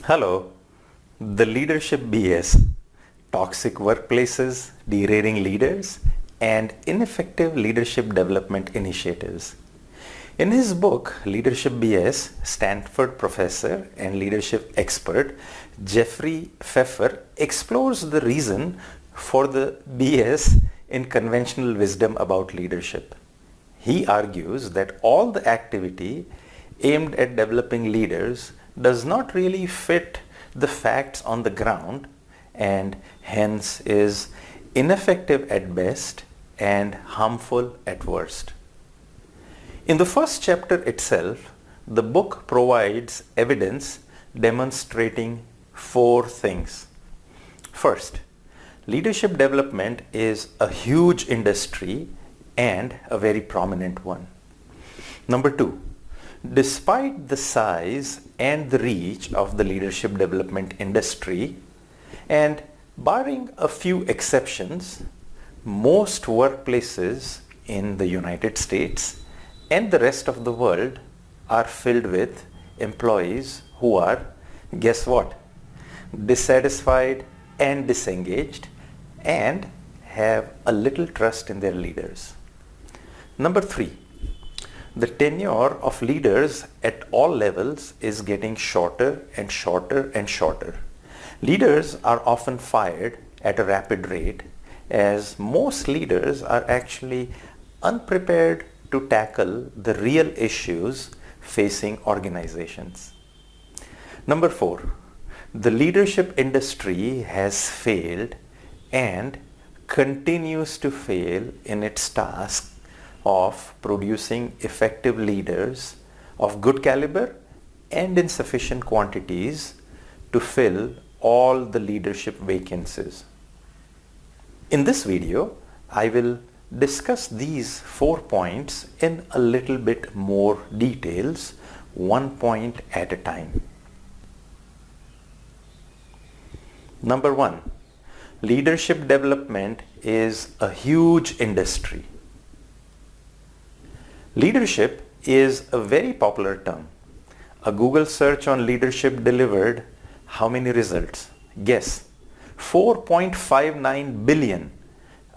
Hello, the leadership BS, toxic workplaces, derailing leaders, and ineffective leadership development initiatives. In his book, Leadership BS, Stanford professor and leadership expert Jeffrey Pfeffer explores the reason for the BS in conventional wisdom about leadership. He argues that all the activity aimed at developing leaders does not really fit the facts on the ground and hence is ineffective at best and harmful at worst. In the first chapter itself, the book provides evidence demonstrating four things. First, leadership development is a huge industry and a very prominent one. Number two, despite the size and the reach of the leadership development industry, and barring a few exceptions, most workplaces in the United States and the rest of the world are filled with employees who are, guess what, dissatisfied and disengaged and have a little trust in their leaders. Number three, the tenure of leaders at all levels is getting shorter and shorter and shorter. Leaders are often fired at a rapid rate as most leaders are actually unprepared to tackle the real issues facing organizations. Number four, the leadership industry has failed and continues to fail in its task of producing effective leaders of good caliber and in sufficient quantities to fill all the leadership vacancies. In this video, I will discuss these 4 points in a little bit more details, one point at a time. Number one, leadership development is a huge industry. Leadership is a very popular term. A Google search on leadership delivered how many results? Guess. 4.59 billion.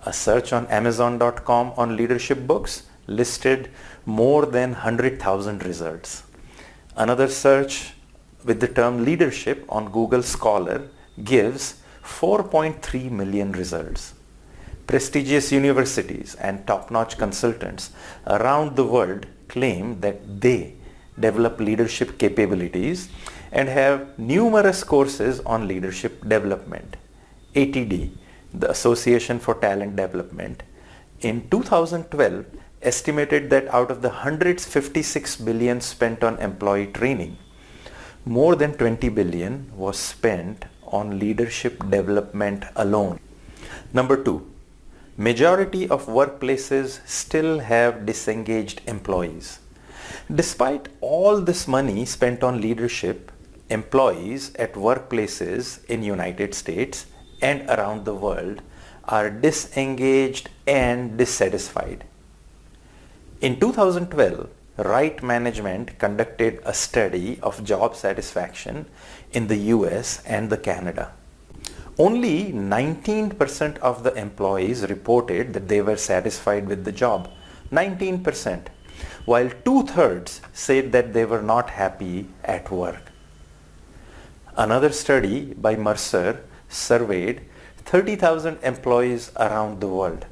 A search on Amazon.com on leadership books listed more than 100,000 results. Another search with the term leadership on Google Scholar gives 4.3 million results. Prestigious universities and top-notch consultants around the world claim that they develop leadership capabilities and have numerous courses on leadership development. ATD, the Association for Talent Development, in 2012 estimated that out of the 156 billion spent on employee training, more than 20 billion was spent on leadership development alone. Number two, majority of workplaces still have disengaged employees. Despite all this money spent on leadership, employees at workplaces in United States and around the world are disengaged and dissatisfied. In 2012, Right Management conducted a study of job satisfaction in the US and the Canada. Only 19% of the employees reported that they were satisfied with the job. 19%. While 2/3 said that they were not happy at work. Another study by Mercer surveyed 30,000 employees around the world.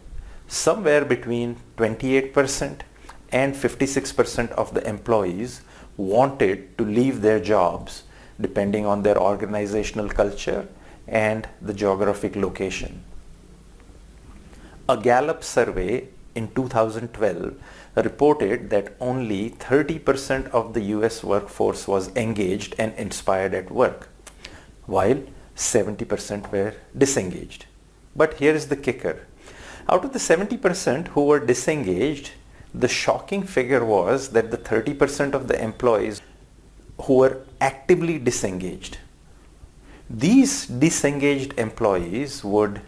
Somewhere between 28% and 56% of the employees wanted to leave their jobs depending on their organizational culture and the geographic location. A Gallup survey in 2012 reported that only 30% of the US workforce was engaged and inspired at work, while 70% were disengaged. But here is the kicker. Out of the 70% who were disengaged, the shocking figure was that the 30% of the employees who were actively disengaged. These disengaged employees would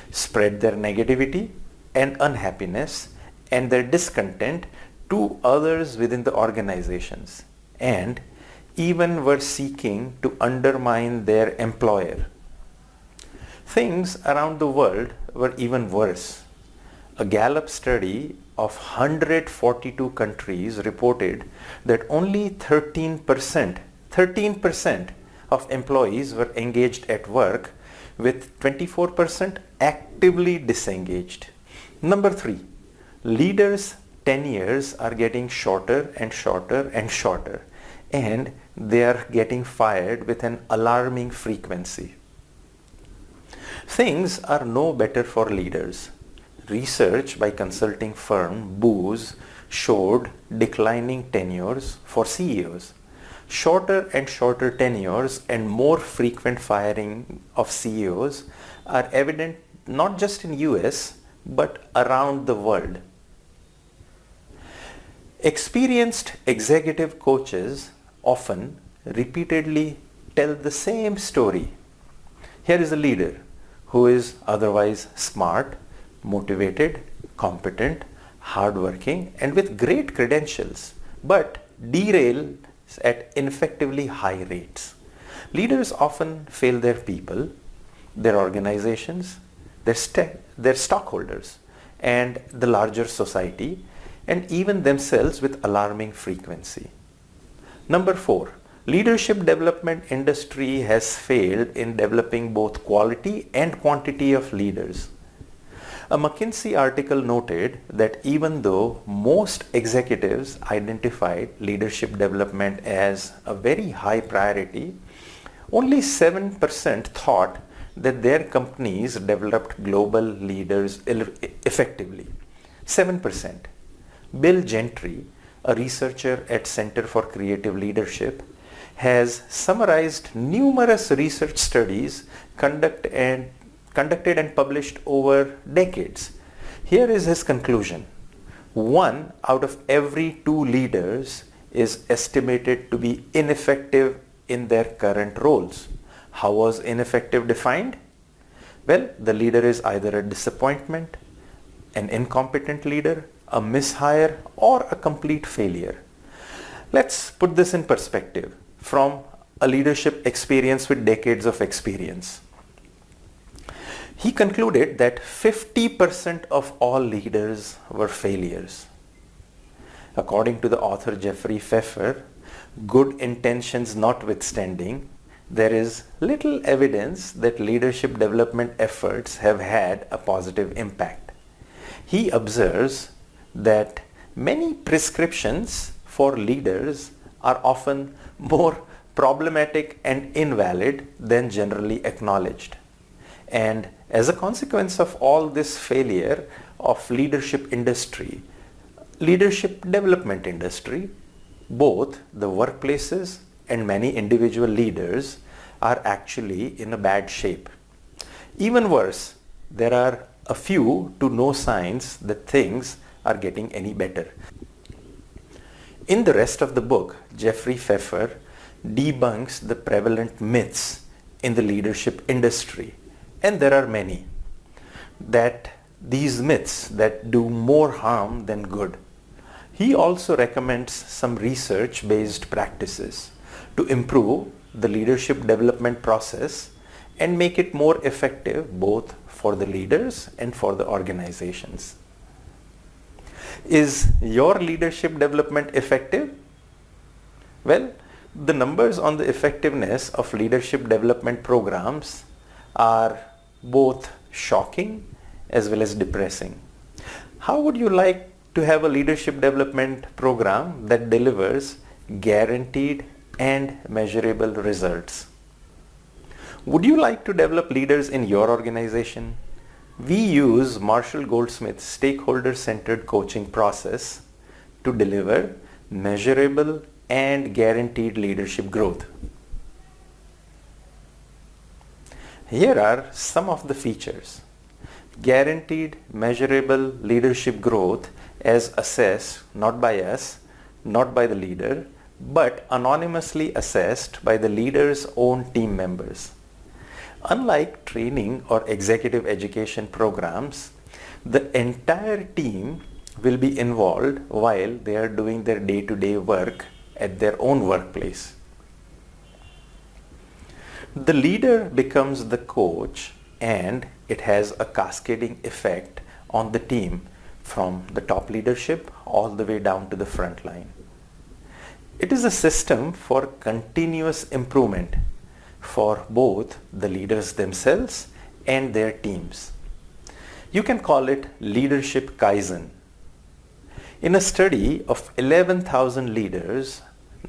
spread their negativity and unhappiness and their discontent to others within the organizations. And even were seeking to undermine their employer. Things around the world were even worse. A Gallup study of 142 countries reported that only 13% of employees were engaged at work, with 24% actively disengaged. Number 3, leaders' tenures are getting shorter and shorter and shorter, and they are getting fired with an alarming frequency. Things are no better for leaders. Research by consulting firm Booz showed declining tenures for CEOs. Shorter and shorter tenures and more frequent firing of CEOs are evident not just in US but around the world. Experienced executive coaches often repeatedly tell the same story. Here is a leader who is otherwise smart, motivated, competent, hardworking, and with great credentials, but derails at ineffectively high rates. Leaders often fail their people, their organizations, their stockholders, and the larger society, and even themselves with alarming frequency. Number 4, leadership development industry has failed in developing both quality and quantity of leaders. A McKinsey article noted that even though most executives identified leadership development as a very high priority, only 7% thought that their companies developed global leaders effectively. 7%. Bill Gentry, a researcher at Center for Creative Leadership, has summarized numerous research studies conducted and published over decades. Here is his conclusion. 1 out of every 2 leaders is estimated to be ineffective in their current roles. How was ineffective defined? Well, the leader is either a disappointment, an incompetent leader, a mishire, or a complete failure. Let's put this in perspective from a leadership experience with decades of experience. He concluded that 50% of all leaders were failures. According to the author Jeffrey Pfeffer, good intentions notwithstanding, there is little evidence that leadership development efforts have had a positive impact. He observes that many prescriptions for leaders are often more problematic and invalid than generally acknowledged. And as a consequence of all this failure of leadership development industry, both the workplaces and many individual leaders are actually in a bad shape. Even worse, there are a few to no signs that things are getting any better. In the rest of the book, Jeffrey Pfeffer debunks the prevalent myths in the leadership industry, and there are many, that these myths that do more harm than good. He also recommends some research-based practices to improve the leadership development process and make it more effective both for the leaders and for the organizations. Is your leadership development effective? Well, the numbers on the effectiveness of leadership development programs are both shocking as well as depressing. How would you like to have a leadership development program that delivers guaranteed and measurable results? Would you like to develop leaders in your organization? We use Marshall Goldsmith's stakeholder-centered coaching process to deliver measurable and guaranteed leadership growth. Here are some of the features. Guaranteed measurable leadership growth as assessed not by us, not by the leader, but anonymously assessed by the leader's own team members. Unlike training or executive education programs, the entire team will be involved while they are doing their day-to-day work at their own workplace. The leader becomes the coach, and it has a cascading effect on the team from the top leadership all the way down to the front line. It is a system for continuous improvement for both the leaders themselves and their teams. You can call it leadership Kaizen. In a study of 11,000 leaders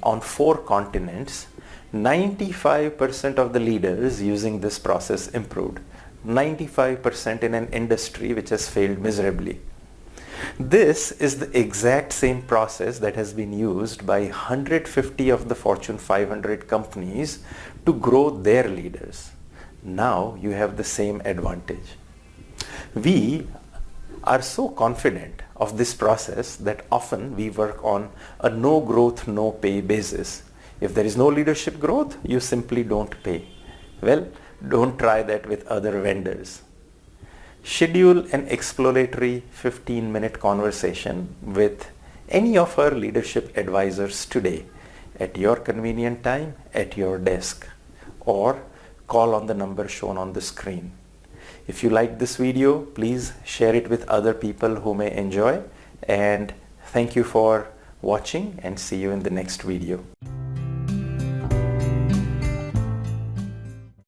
on 4 continents, 95% of the leaders using this process improved. 95% in an industry which has failed miserably. This is the exact same process that has been used by 150 of the Fortune 500 companies to grow their leaders. Now you have the same advantage. We are so confident of this process that often we work on a no growth, no pay basis. If there is no leadership growth, you simply don't pay. Well, don't try that with other vendors. Schedule an exploratory 15-minute conversation with any of our leadership advisors today at your convenient time at your desk, or call on the number shown on the screen. If you like this video, please share it with other people who may enjoy, and thank you for watching, and see you in the next video.